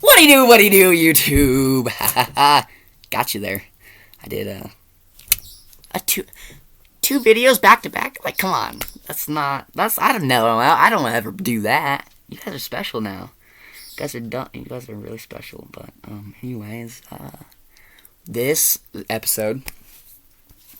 What do you do, YouTube? Got you there. I did a two videos back to back. Like, come on, I don't know. I don't ever do that. You guys are special now. You guys are done. You guys are really special. But anyways, this episode.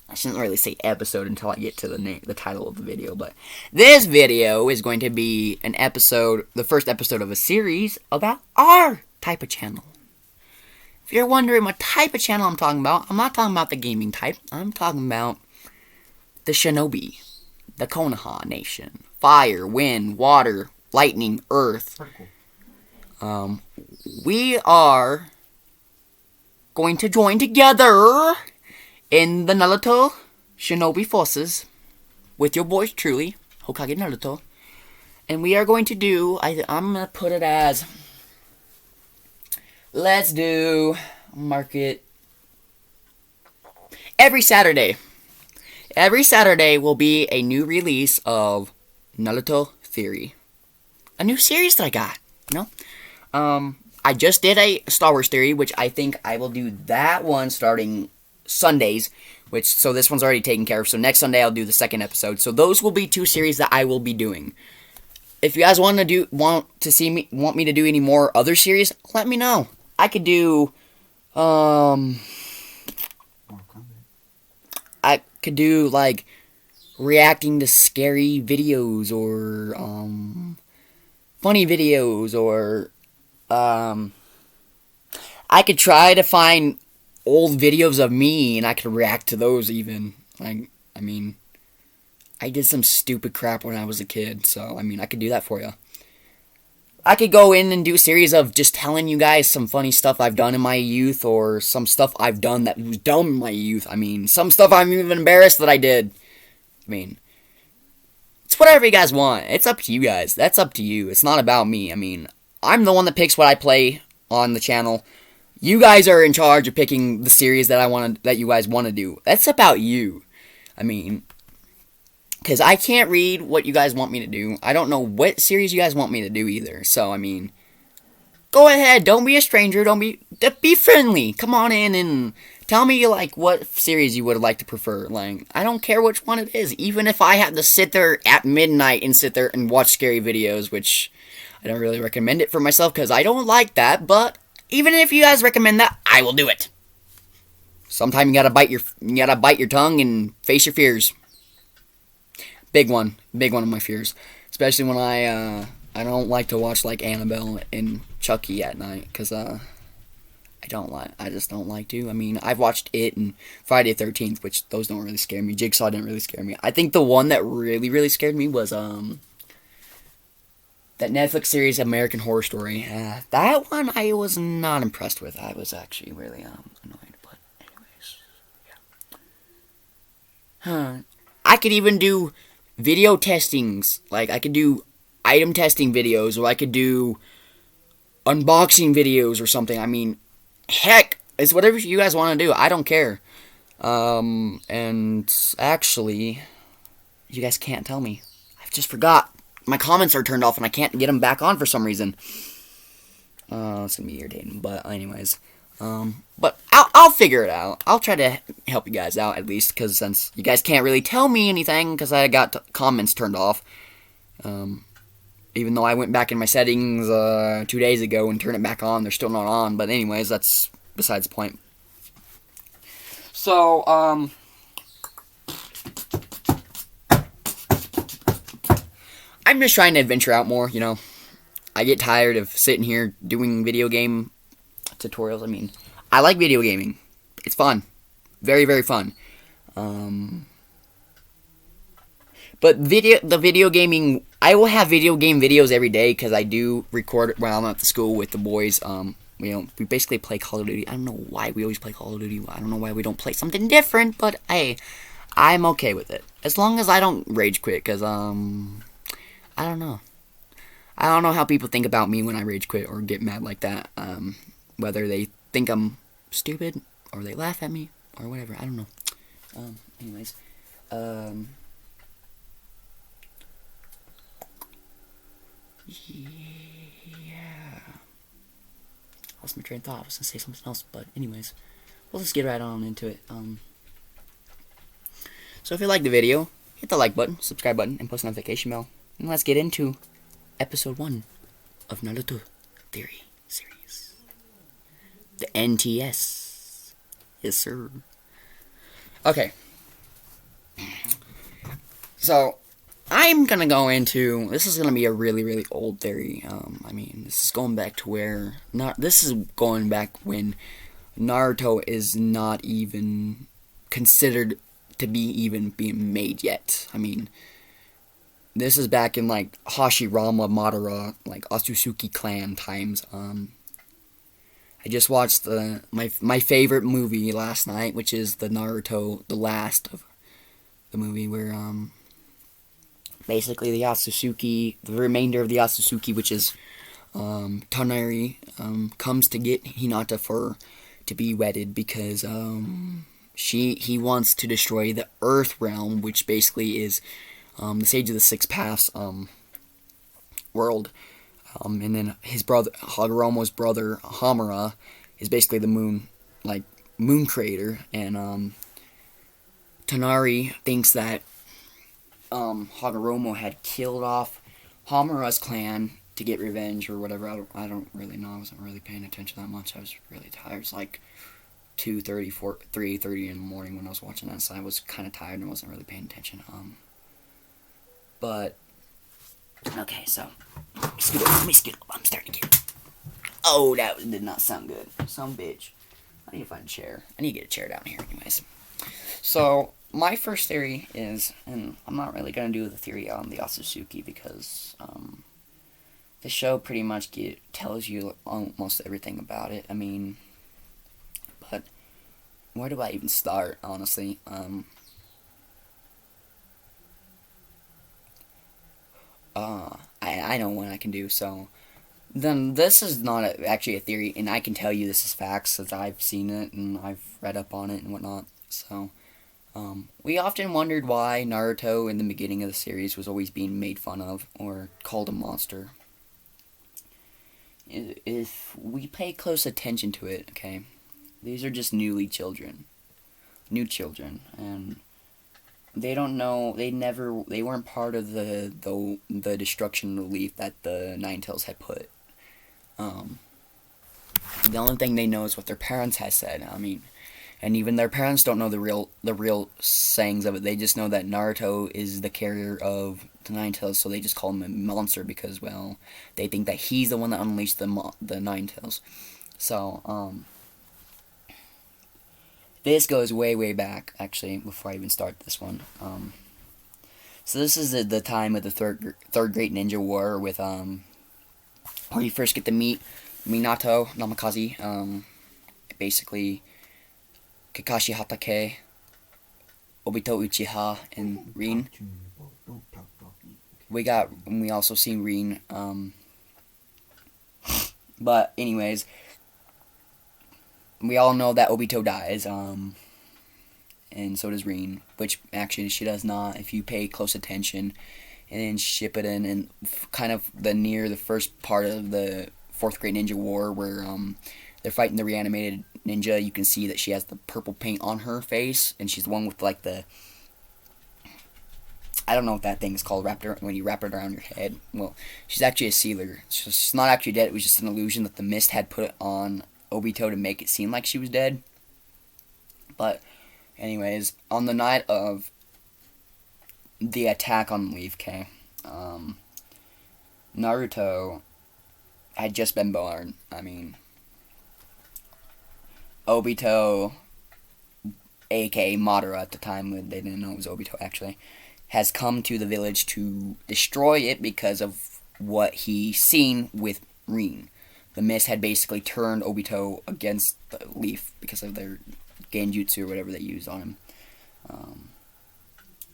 I shouldn't really say episode until I get to the title of the video, but this video is going to be the first episode of a series about our type of channel. If you're wondering what type of channel I'm talking about, I'm not talking about the gaming type. I'm talking about the Shinobi, the Konoha Nation, fire, wind, water, lightning, earth. We are going to join together in the Naruto Shinobi forces with your boys truly, Hokage Naruto. And we are going to do, I'm going to put it as, mark it, every Saturday. Every Saturday will be a new release of Naruto Theory. A new series that I got, I just did a Star Wars Theory, which I think I will do that one starting Sundays, so this one's already taken care of. So next Sunday I'll do the second episode. So those will be two series that I will be doing. If you guys want me to do any more other series, let me know. I could do like reacting to scary videos or funny videos, or I could try to find old videos of me and I could react to those even. I did some stupid crap when I was a kid, so I could do that for you. I could go in and do a series of just telling you guys some funny stuff I've done in my youth, or some stuff I've done that was dumb in my youth. Some stuff I'm even embarrassed that I did. It's whatever you guys want. It's up to you guys. That's up to you. It's not about me. I'm the one that picks what I play on the channel. You guys are in charge of picking the series that you guys want to do. That's about you. Because I can't read what you guys want me to do. I don't know what series you guys want me to do either. So, go ahead. Don't be a stranger. Be friendly. Come on in and tell me, what series you would like to prefer. I don't care which one it is. Even if I have to sit there at midnight and sit there and watch scary videos, which I don't really recommend it for myself because I don't like that, but even if you guys recommend that, I will do it. Sometimes you gotta bite your tongue and face your fears. Big one of my fears, especially when I don't like to watch Annabelle and Chucky at night, because I just don't like to. I've watched It and Friday the 13th, which those don't really scare me. Jigsaw didn't really scare me. I think the one that really, really scared me was that Netflix series, American Horror Story. That one I was not impressed with. I was actually really annoyed. But anyways, I could even do video testings. I could do item testing videos, or I could do unboxing videos or something. Heck, it's whatever you guys want to do. I don't care. And actually, you guys can't tell me. I just forgot. My comments are turned off and I can't get them back on for some reason. It's gonna be irritating, but anyways. But I'll figure it out. I'll try to help you guys out at least, because since you guys can't really tell me anything because I got comments turned off. Even though I went back in my settings 2 days ago and turned it back on, they're still not on. But anyways, that's besides the point. So, I'm just trying to adventure out more, I get tired of sitting here doing video game tutorials. I like video gaming. It's fun. Very, very fun. But the video gaming, I will have video game videos every day because I do record when I'm at the school with the boys. We basically play Call of Duty. I don't know why we always play Call of Duty. I don't know why we don't play something different, but hey, I'm okay with it. As long as I don't rage quit, because, I don't know. I don't know how people think about me when I rage quit or get mad like that. Whether they think I'm stupid or they laugh at me or whatever. I don't know. Anyways. Yeah. lost my train of thought. I was gonna say something else, but anyways, we'll just get right on into it. So if you like the video, hit the like button, subscribe button, and post notification bell. And let's get into episode 1 of Naruto Theory series. The NTS. Yes, sir. Okay. So, I'm gonna go into, this is gonna be a really, really old theory. This is going back to where, this is going back when Naruto is not even considered to be even being made yet. This is back in, like, Hashirama, Madara, like, Otsutsuki clan times. I just watched my favorite movie last night, which is the Naruto, the last of the movie, where, basically the remainder of the Otsutsuki, which is, Tonari, comes to get Hinata to be wedded, because, he wants to destroy the Earth Realm, which basically is, the Sage of the Six Paths, world. And then his brother, Hagoromo's brother, Hamura, is basically the moon creator. And, Tonari thinks that, Hagoromo had killed off Hamura's clan to get revenge or whatever. I don't really know. I wasn't really paying attention that much. I was really tired. It was like 2:30, 3:30 in the morning when I was watching that, so I was kind of tired and wasn't really paying attention. But okay, so let me scoot up. I'm starting to get. Oh, that did not sound good. Some bitch. I need to find a chair. I need to get a chair down here, anyways. So my first theory is, and I'm not really gonna do the theory on the Otsutsuki because the show pretty much tells you almost everything about it. But where do I even start, honestly? I know what I can do, so then this is not actually a theory, and I can tell you this is facts, since I've seen it, and I've read up on it and whatnot, so, we often wondered why Naruto in the beginning of the series was always being made fun of, or called a monster. If we pay close attention to it, okay, these are just new children, and they don't know, they weren't part of the destruction relief that the Nine Tails had put. The only thing they know is what their parents had said. And even their parents don't know the real sayings of it. They just know that Naruto is the carrier of the Nine Tails, so they just call him a monster because, well, they think that he's the one that unleashed the Nine Tails. So, this goes way, way back, actually, before I even start this one. So this is the time of the third Great Ninja War with, where you first get to meet Minato, Namikaze, basically Kakashi Hatake, Obito Uchiha, and Rin. We also see Rin, but anyways, we all know that Obito dies, and so does Rin, which actually she does not, if you pay close attention. And then Shippuden, and kind of near the first part of the Fourth Great Ninja War, where they're fighting the reanimated ninja, you can see that she has the purple paint on her face, and she's the one with like I don't know what that thing is called, when you wrap it around your head. Well, she's actually a sealer. She's not actually dead. It was just an illusion that the mist had put on Obito to make it seem like she was dead. But anyways, on the night of the attack on Leaf, Naruto had just been born. Obito, aka Madara at the time, when they didn't know it was Obito actually, has come to the village to destroy it because of what he seen with Rin. The mist had basically turned Obito against the Leaf because of their genjutsu or whatever they used on him.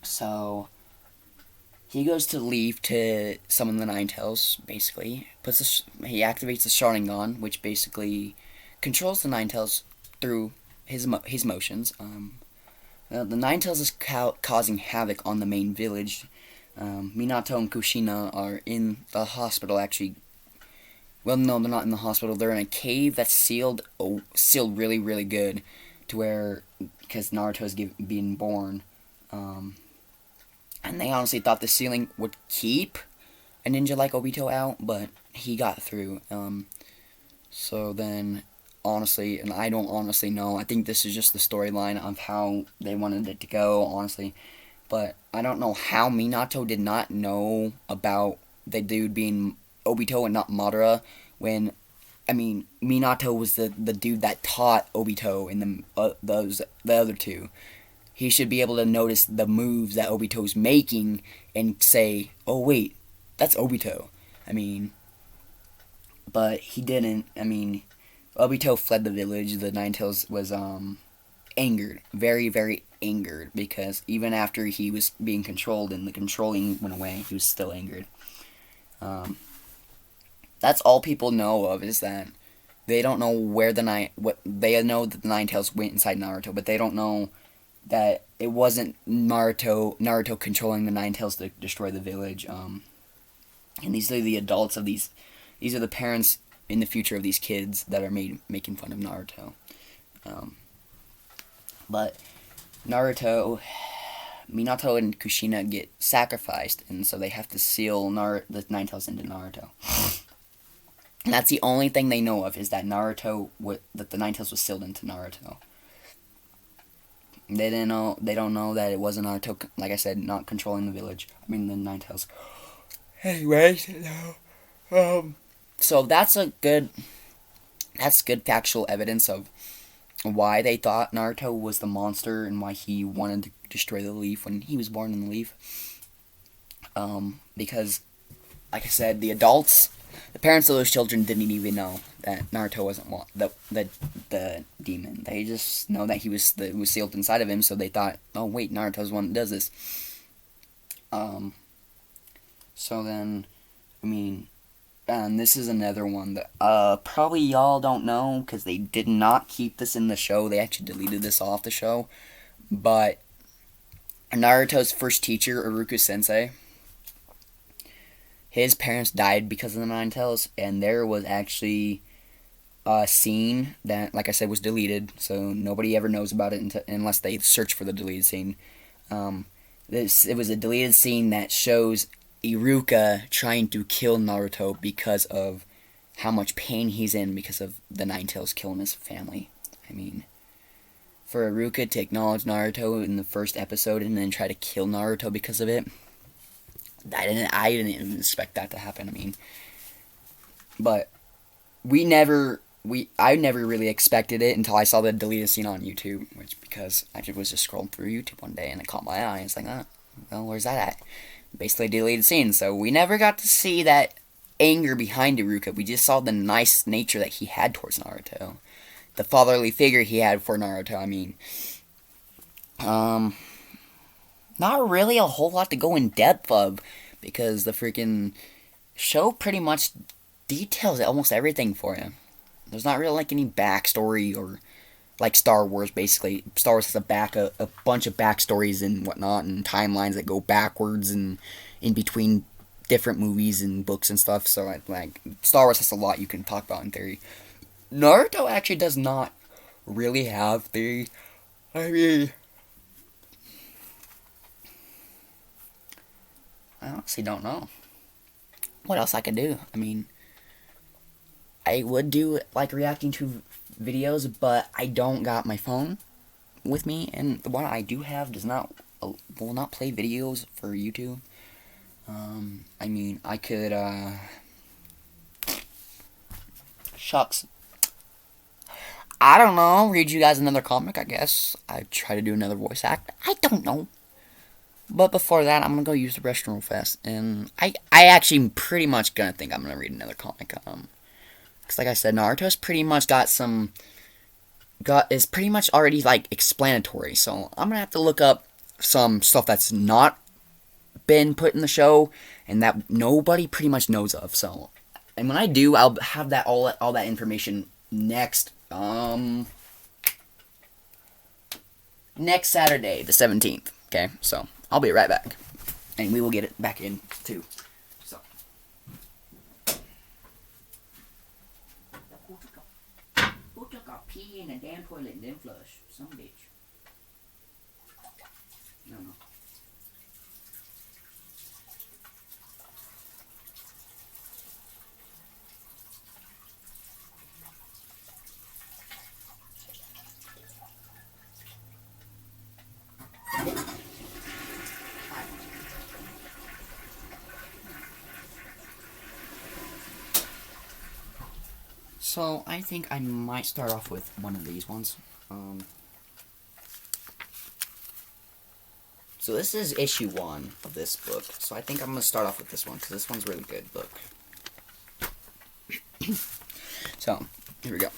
So he goes to Leaf to summon the Nine Tails, basically. He activates the Sharingan, which basically controls the Nine Tails through his motions. The Nine Tails is causing havoc on the main village. Minato and Kushina are in the hospital, actually, well, no, they're not in the hospital. They're in a cave that's sealed, sealed really, really good, to where, because Naruto's being born, and they honestly thought the sealing would keep a ninja like Obito out, but he got through. So then, honestly, and I don't honestly know. I think this is just the storyline of how they wanted it to go, honestly. But I don't know how Minato did not know about the dude being Obito and not Madara, when, I mean, Minato was the dude that taught Obito and the other two. He should be able to notice the moves that Obito's making and say, oh wait, that's Obito. I mean, but he didn't. I mean, Obito fled the village. The Nine-Tails was angered, very, very angered, because even after he was being controlled and the controlling went away, he was still angered. That's all people know of, is that they don't know where they know that the Nine-Tails went inside Naruto, but they don't know that it wasn't Naruto controlling the Nine-Tails to destroy the village. And these are the adults of these are the parents in the future of these kids that are making fun of Naruto. But Minato and Kushina get sacrificed, and so they have to seal the Nine-Tails into Naruto. And that's the only thing they know of, is that that the Nine-Tails was sealed into Naruto. They don't know that it wasn't Naruto, like I said, not controlling the village. I mean, the Nine-Tails. Anyways, so that's good factual evidence of why they thought Naruto was the monster and why he wanted to destroy the leaf when he was born in the leaf. Because, like I said, the parents of those children didn't even know that Naruto wasn't the demon. They just know that it was sealed inside of him, so they thought, oh wait, Naruto's the one that does this. So then, I mean, and this is another one that probably y'all don't know, because they did not keep this in the show. They actually deleted this off the show. But Naruto's first teacher, Iruka Sensei, his parents died because of the Nine-Tails, and there was actually a scene that, like I said, was deleted, so nobody ever knows about it unless they search for the deleted scene. It was a deleted scene that shows Iruka trying to kill Naruto because of how much pain he's in because of the Nine-Tails killing his family. I mean, for Iruka to acknowledge Naruto in the first episode and then try to kill Naruto because of it, I didn't even expect that to happen. I mean, but I never really expected it until I saw the deleted scene on YouTube, because I was just scrolling through YouTube one day and it caught my eye. It's like, well, where's that at? Basically a deleted scene. So we never got to see that anger behind Iruka. We just saw the nice nature that he had towards Naruto, the fatherly figure he had for Naruto. I mean, not really a whole lot to go in depth of, because the freaking show pretty much details almost everything for you. There's not really like any backstory, or like Star Wars. Basically, Star Wars has a bunch of backstories and whatnot, and timelines that go backwards and in between different movies and books and stuff. So like Star Wars has a lot you can talk about in theory. Naruto actually does not really have theory. I mean, I honestly don't know what else I could do. I mean, I would do like reacting to videos, but I don't got my phone with me, and the one I do have will not play videos for YouTube. I mean, I could shucks. I don't know, read you guys another comic, I guess. I'd try to do another voice act. I don't know. But before that, I'm gonna go use the restroom real fast, and I actually pretty much gonna think I'm gonna read another comic. Cause like I said, Naruto's pretty much is pretty much already like explanatory. So I'm gonna have to look up some stuff that's not been put in the show and that nobody pretty much knows of. So, and when I do, I'll have that all that information next Saturday, the 17th. Okay, so I'll be right back, and we will get it back in too. So. got pee in a damn toilet and didn't flush. Some bitch. No. So, I think I might start off with one of these ones. So this is issue 1 of this book. So I think I'm going to start off with this one, because this one's a really good book. So, here we go.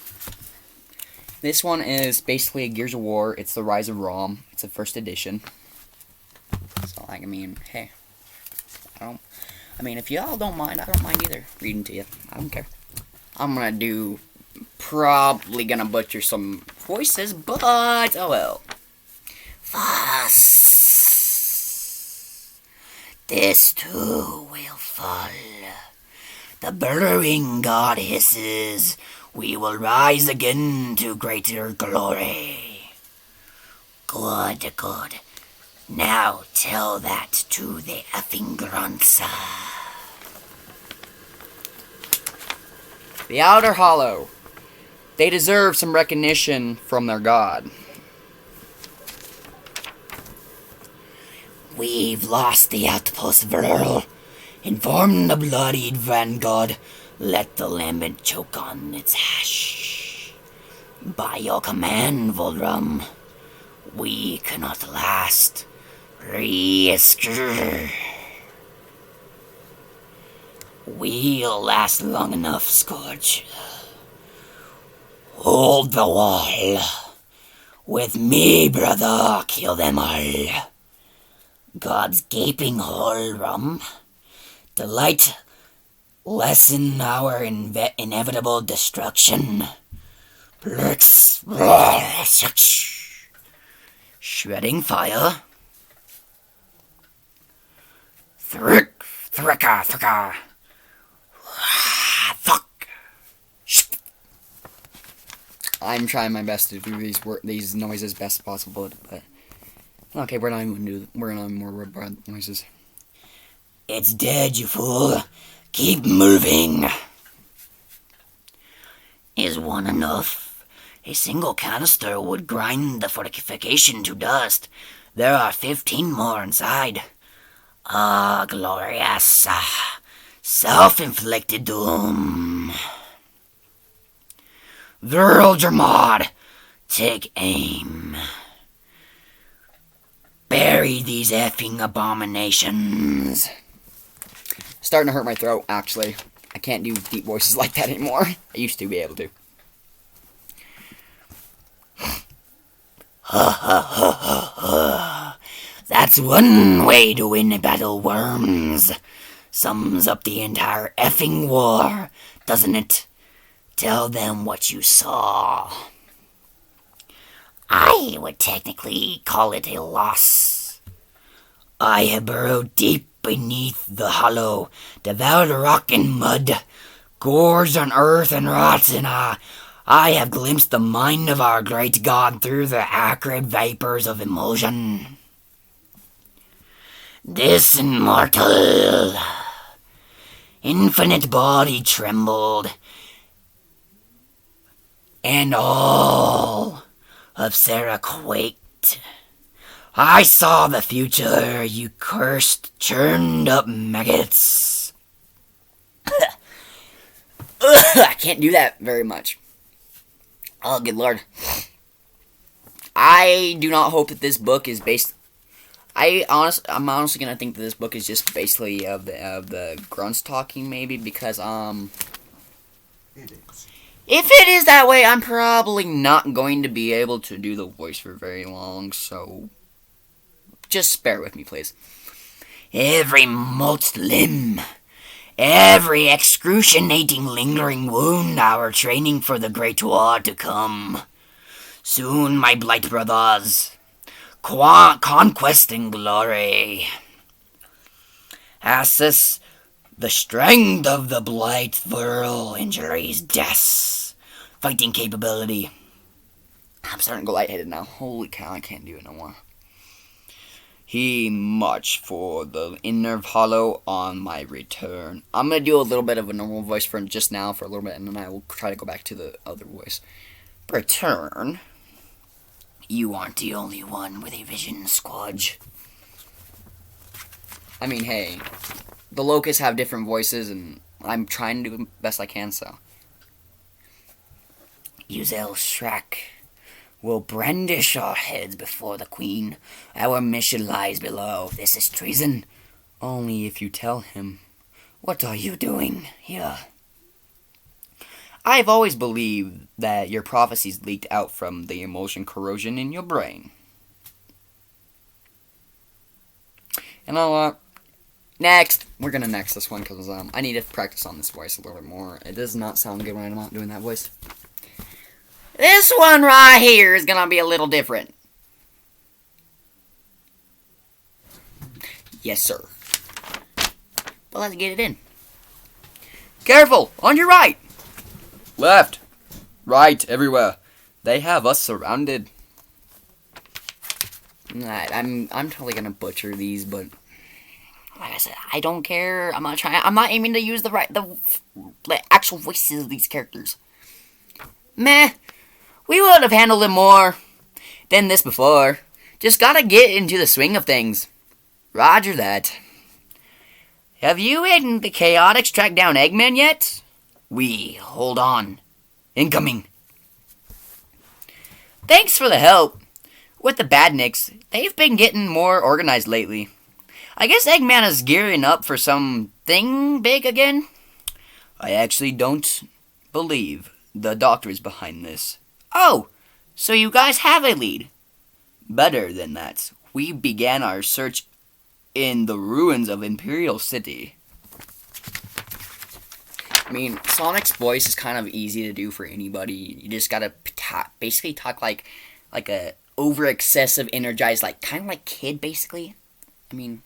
This one is basically a Gears of War. It's the Rise of Rom. It's the first edition. So, like, I mean, hey. If y'all don't mind, I don't mind either reading to you. I don't care. I'm probably gonna butcher some voices, but oh well. Thus, this too will fall. The burrowing god hisses, we will rise again to greater glory. Good, good. Now tell that to the effing grunts. The Outer Hollow. They deserve some recognition from their god. We've lost the outpost, Vrl. Inform the bloodied vanguard. Let the lambent choke on its hash. By your command, Volrum, we cannot last. Re-escur. We'll last long enough, Scourge. Hold the wall. With me, brother, kill them all. God's gaping hole, Rum. Delight, lessen our inevitable destruction. Shredding fire. Thricka. Fuck. I'm trying my best to do these noises best possible, but okay, we're not even gonna do more robot noises. It's dead, you fool. Keep moving. Is one enough? A single canister would grind the fortification to dust. There are 15 more inside. Ah, glorious. Self-inflicted doom. Vrl, take aim. Bury these effing abominations. Starting to hurt my throat, actually. I can't do deep voices like that anymore. I used to be able to. That's one way to win a battle, worms. Sums up the entire effing war, doesn't it? Tell them what you saw. I would technically call it a loss. I have burrowed deep beneath the hollow, devoured rock and mud, gorged on earth and rots, and I have glimpsed the mind of our great god through the acrid vapors of emulsion. This immortal, infinite body trembled, and all of Sarah quaked. I saw the future, you cursed, churned up maggots. I can't do that very much. Oh, good lord. I do not hope that this book is based... I'm honestly gonna think that this book is just basically of the grunts talking, maybe, because, if it is that way, I'm probably not going to be able to do the voice for very long, so just bear with me, please. Every mulched limb, every excruciating lingering wound, our training for the great war to come. Soon, my blight brothers, conquest and glory. Assess the strength of the blight, virile injuries, deaths, fighting capability, I'm starting to go lightheaded now. Holy cow, I can't do it no more. He marched for the inner hollow on my return. I'm going to do a little bit of a normal voice for just now for a little bit, and then I will try to go back to the other voice. Return? You aren't the only one with a vision, Squadge. I mean, hey, the locusts have different voices, and I'm trying to do the best I can, so. Uzel Shrek will brandish our heads before the Queen. Our mission lies below. This is treason. Only if you tell him. What are you doing here? I've always believed that your prophecies leaked out from the emotion corrosion in your brain. And next. We're gonna next this one because I need to practice on this voice a little bit more. It does not sound good when I'm not doing that voice. This one right here is gonna be a little different. Yes, sir. But let's get it in. Careful! On your right! Left! Right, everywhere. They have us surrounded. Alright, I'm totally gonna butcher these, but like I said, I don't care. I'm not aiming to use the actual voices of these characters. Meh. We would have handled it more than this before. Just gotta get into the swing of things. Roger that. Have you and the Chaotix tracked down Eggman yet? Hold on. Incoming. Thanks for the help. With the Badniks, they've been getting more organized lately. I guess Eggman is gearing up for something big again. I actually don't believe the doctor is behind this. Oh, so you guys have a lead. Better than that. We began our search in the ruins of Imperial City. I mean, Sonic's voice is kind of easy to do for anybody. You just gotta basically talk like a over excessive, energized, kind of like kid, basically. I mean,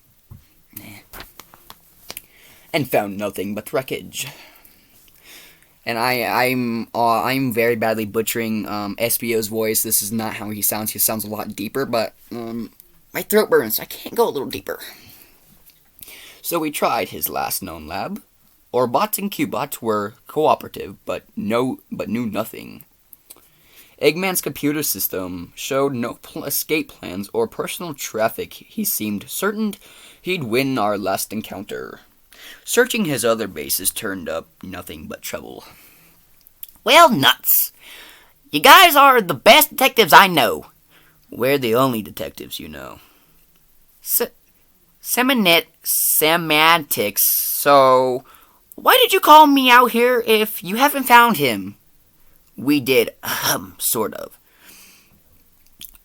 and found nothing but wreckage. And I'm very badly butchering SBO's voice. This is not how he sounds. He sounds a lot deeper, but my throat burns, so I can't go a little deeper. So we tried his last known lab. Orbot and Cubot were cooperative, but knew nothing. Eggman's computer system showed no escape plans or personal traffic. He seemed certain he'd win our last encounter. Searching his other bases turned up nothing but trouble. Well, nuts. You guys are the best detectives I know. We're the only detectives you know. Semantics, so why did you call me out here if you haven't found him? We did, sort of.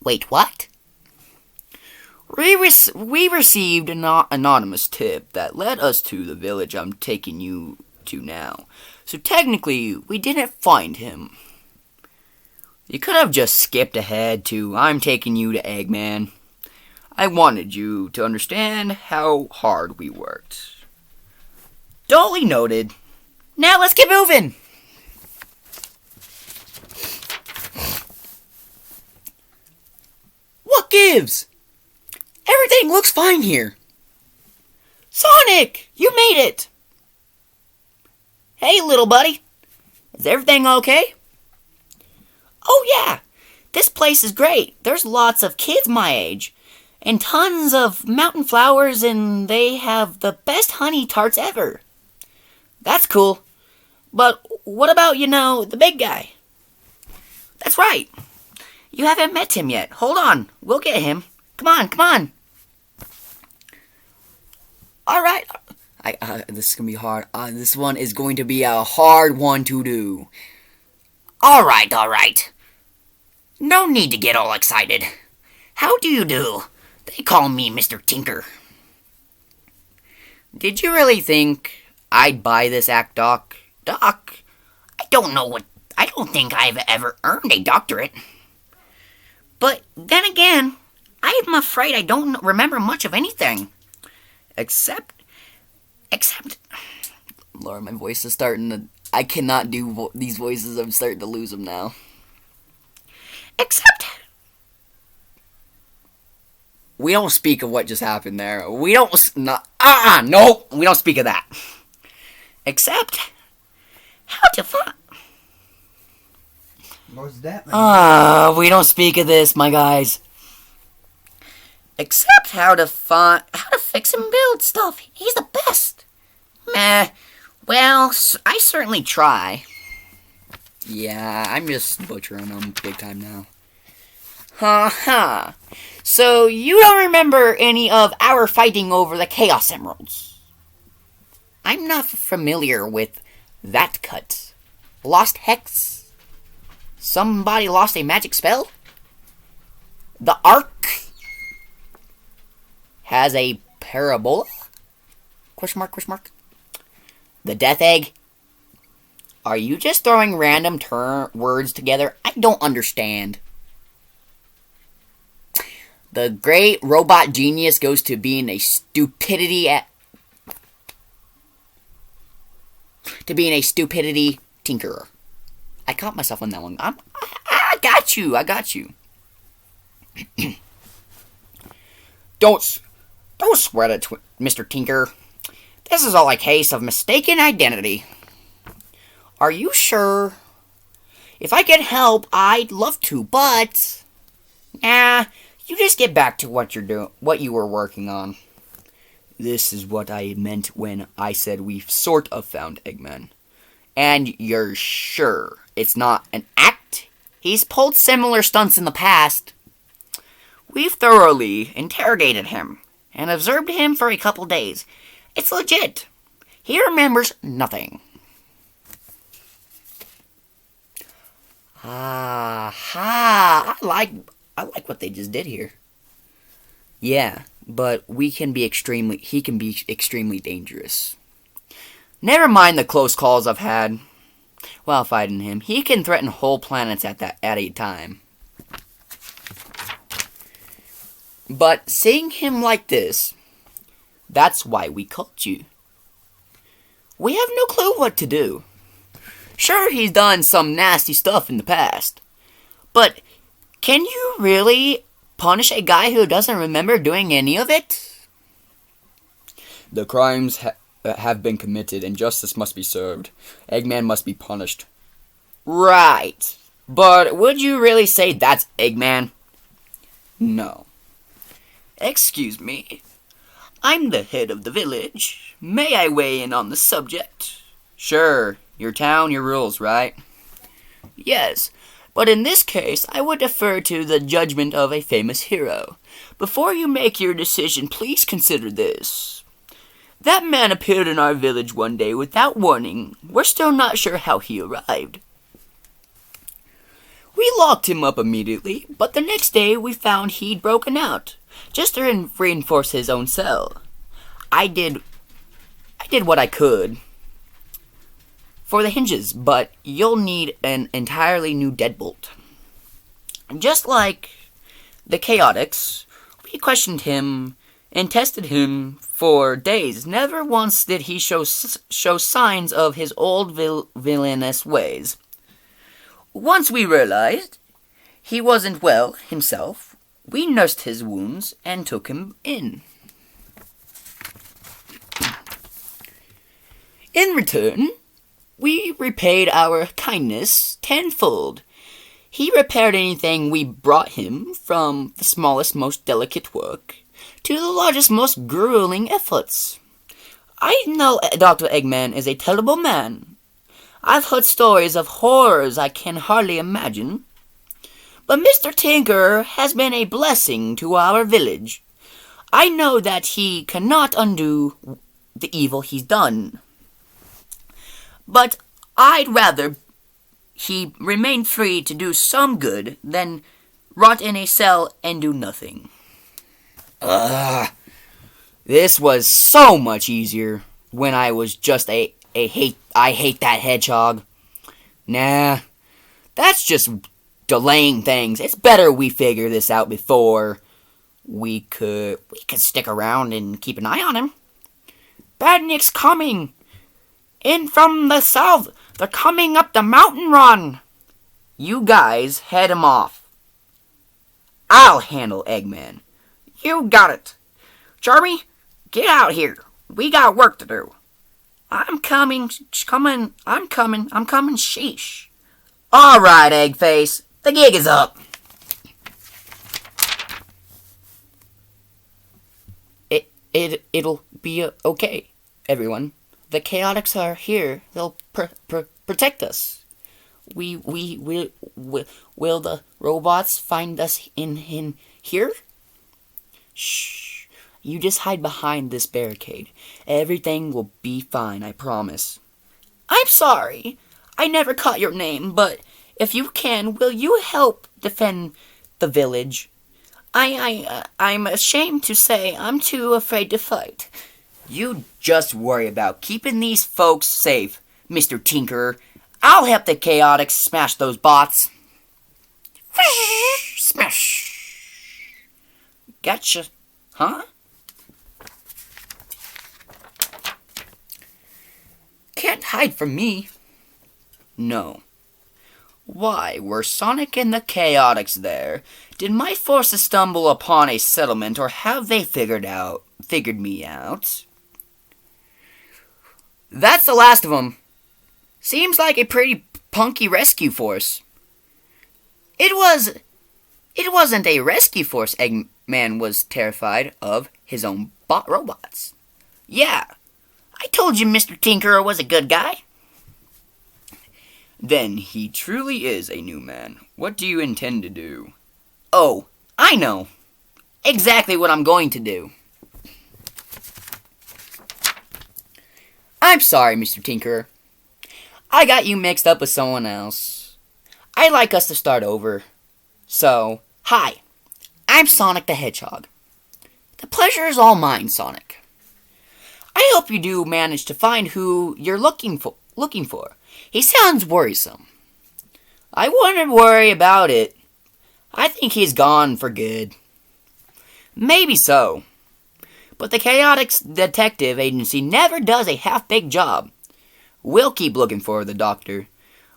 Wait, what? We received an anonymous tip that led us to the village I'm taking you to now. So technically, we didn't find him. You could have just skipped ahead to I'm taking you to Eggman. I wanted you to understand how hard we worked. Duly noted. Now let's get moving! What gives? Everything looks fine here. Sonic, you made it. Hey, little buddy. Is everything okay? Oh, yeah. This place is great. There's lots of kids my age. And tons of mountain flowers, and they have the best honey tarts ever. That's cool. But what about, the big guy? That's right. You haven't met him yet. Hold on. We'll get him. Come on. Alright. This is going to be hard. This one is going to be a hard one to do. Alright. No need to get all excited. How do you do? They call me Mr. Tinker. Did you really think I'd buy this act, Doc? Doc? I don't think I've ever earned a doctorate. But then again, I'm afraid I don't remember much of anything. Except... Lord, my voice is starting to... I cannot do these voices. I'm starting to lose them now. Except we don't speak of what just happened there. We don't. No, we don't speak of that. Except how to find. What's that? We don't speak of this, my guys. Except how to fix and build stuff. He's the best. Meh. Well, I certainly try. Yeah, I'm just butchering them big time now. Ha. So, you don't remember any of our fighting over the Chaos Emeralds? I'm not familiar with that cut. Lost Hex? Somebody lost a magic spell? The Ark has a parabola? Question mark? The Death Egg? Are you just throwing random words together? I don't understand. The great robot genius goes to being a stupidity tinkerer. I caught myself on that one. I got you. Don't sweat it, Mr. Tinker. This is all a case of mistaken identity. Are you sure? If I can help, I'd love to, but you just get back to what you were working on. This is what I meant when I said we've sort of found Eggman. And you're sure it's not an act? He's pulled similar stunts in the past. We've thoroughly interrogated him and observed him for a couple days. It's legit. He remembers nothing. I like what they just did here. Yeah, but he can be extremely dangerous. Never mind the close calls I've had while fighting him. He can threaten whole planets at a time. But seeing him like this, that's why we caught you. We have no clue what to do. Sure, he's done some nasty stuff in the past, but can you really punish a guy who doesn't remember doing any of it? The crimes have been committed and justice must be served. Eggman must be punished. Right. But would you really say that's Eggman? No. Excuse me. I'm the head of the village. May I weigh in on the subject? Sure. Your town, your rules, right? Yes. But in this case, I would defer to the judgment of a famous hero. Before you make your decision, please consider this. That man appeared in our village one day without warning. We're still not sure how he arrived. We locked him up immediately, but the next day we found he'd broken out, just to reinforce his own cell. I did what I could for the hinges, but you'll need an entirely new deadbolt. Just like the Chaotix, we questioned him and tested him for days. Never once did he show signs of his old villainous ways. Once we realized he wasn't well himself, we nursed his wounds and took him in. In return, we repaid our kindness tenfold. He repaired anything we brought him, from the smallest, most delicate work to the largest, most grueling efforts. I know Dr. Eggman is a terrible man. I've heard stories of horrors I can hardly imagine. But Mr. Tinker has been a blessing to our village. I know that he cannot undo the evil he's done. But I'd rather he remain free to do some good than rot in a cell and do nothing. This was so much easier when I was just I hate that hedgehog. Nah, that's just delaying things. It's better we figure this out before we could stick around and keep an eye on him. Badnik's coming in from the south. They're coming up the mountain run. You guys head him off. I'll handle Eggman. You got it. Charmy, get out here. We got work to do. I'm coming, sheesh. Alright, Eggface. The gig is up. It'll be okay, everyone. The Chaotix are here. They'll protect us. Will the robots find us in here? Shh. You just hide behind this barricade. Everything will be fine, I promise. I'm sorry. I never caught your name, but if you can, will you help defend the village? I'm ashamed to say I'm too afraid to fight. You just worry about keeping these folks safe, Mr. Tinkerer. I'll help the Chaotix smash those bots. Smash. Gotcha. Huh? Can't hide from me. No. Why were Sonic and the Chaotix there? Did my forces stumble upon a settlement, or have they figured me out? That's the last of them. Seems like a pretty punky rescue force. It wasn't a rescue force. Eggman was terrified of his own robots. Yeah, I told you Mr. Tinkerer was a good guy. Then he truly is a new man. What do you intend to do? Oh, I know. Exactly what I'm going to do. I'm sorry, Mr. Tinkerer. I got you mixed up with someone else. I'd like us to start over. So, hi. I'm Sonic the Hedgehog. The pleasure is all mine, Sonic. I hope you do manage to find who you're looking for. He sounds worrisome. I wouldn't worry about it. I think he's gone for good. Maybe so. But the Chaotix Detective Agency never does a half-baked job. We'll keep looking for the doctor.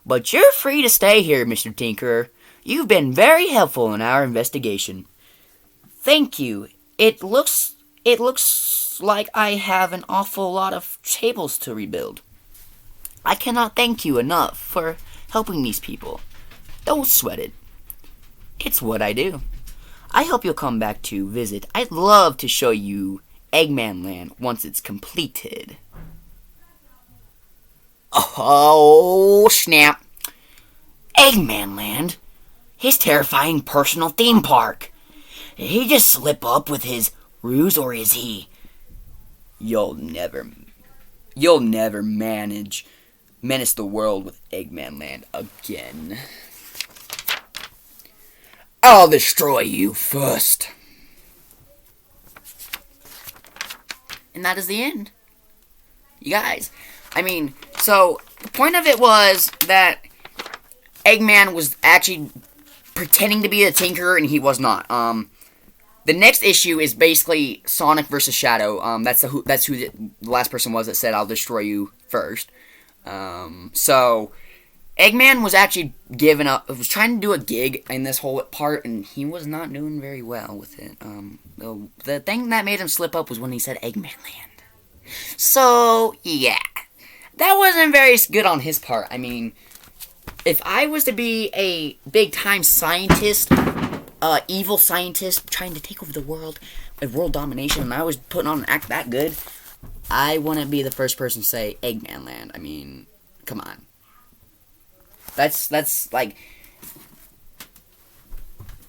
But you're free to stay here, Mr. Tinkerer. You've been very helpful in our investigation. Thank you. It looks like I have an awful lot of tables to rebuild. I cannot thank you enough for helping these people. Don't sweat it. It's what I do. I hope you'll come back to visit. I'd love to show you Eggman Land once it's completed. Oh, snap. Eggman Land? His terrifying personal theme park. Did he just slip up with his ruse, or is he... You'll never menace the world with Eggman Land again. I'll destroy you first. And that is the end. You guys, so the point of it was that Eggman was actually pretending to be a Tinkerer, and he was not. The next issue is basically Sonic versus Shadow. That's who the last person was that said, "I'll destroy you first." So Eggman was actually giving up. Was trying to do a gig in this whole part, and he was not doing very well with it. The thing that made him slip up was when he said Eggman Land. So yeah, that wasn't very good on his part. If I was to be a big-time scientist, evil scientist trying to take over the world with world domination, and I was putting on an act that good, I wouldn't be the first person to say Eggman Land. Come on. That's like...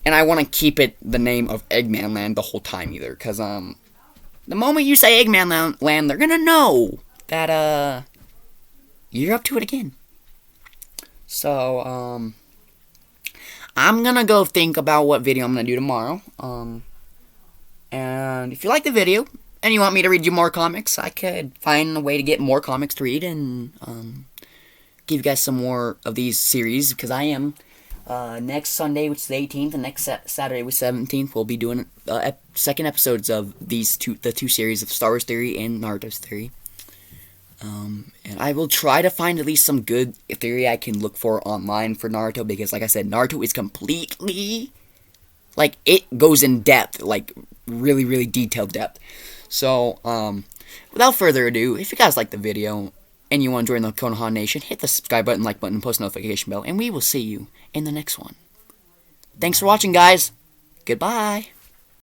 And I want to keep it the name of Eggman Land the whole time either, because, the moment you say Eggman Land, they're gonna know that, you're up to it again. So, I'm gonna go think about what video I'm gonna do tomorrow. And if you like the video, and you want me to read you more comics, I could find a way to get more comics to read, and, give you guys some more of these series, because I am, next Sunday, which is the 18th, and next Saturday, which is the 17th, we'll be doing, second episodes of the two series of Star Wars Theory and Naruto Theory. And I will try to find at least some good theory I can look for online for Naruto, because like I said, Naruto is completely Like, it goes in depth, like, really, really detailed depth. So, without further ado, if you guys like the video and you want to join the Konoha Nation, hit the subscribe button, like button, post notification bell, and we will see you in the next one. Thanks for watching, guys. Goodbye.